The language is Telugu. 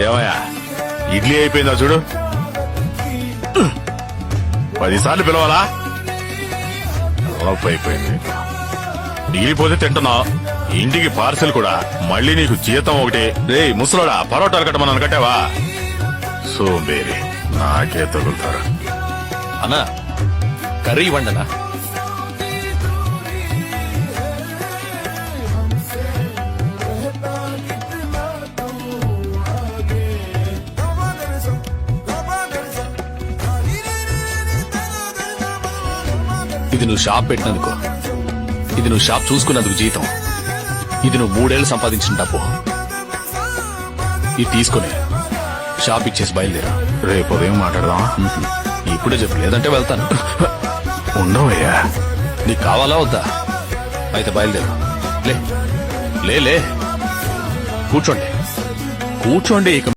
ఏమయ్యా ఇడ్లీ అయిపోయిందా చూడు. 10 సార్లు పిలవాలా? రఫ్ అయిపోయింది. మిగిలిపోతే తింటున్నావు. ఇంటికి పార్సెల్ కూడా. మళ్ళీ నీకు జీతం ఒకటి. రే ముసలోడా, పరోటాలు కట్టమని కట్టావా? సోంబేరి నాకే తగులుతారు. అన్నా కర్రీ ఇవ్వండి అన్నా. ఇది నువ్వు షాప్ పెట్టినందుకు, ఇది నువ్వు షాప్ చూసుకున్నందుకు జీతం, ఇది నువ్వు 3 ఏళ్ళు సంపాదించిన డబ్బు. ఇది తీసుకుని షాప్ ఇచ్చేసి బయలుదేరా. రేపు ఉదయం మాట్లాడదామా? ఇప్పుడే చెప్పు, లేదంటే వెళ్తాను. ఉండవయ్యా. నీకు కావాలా వద్దా? అయితే బయలుదేరు. లే లే లే, కూర్చోండి కూర్చోండి. ఇక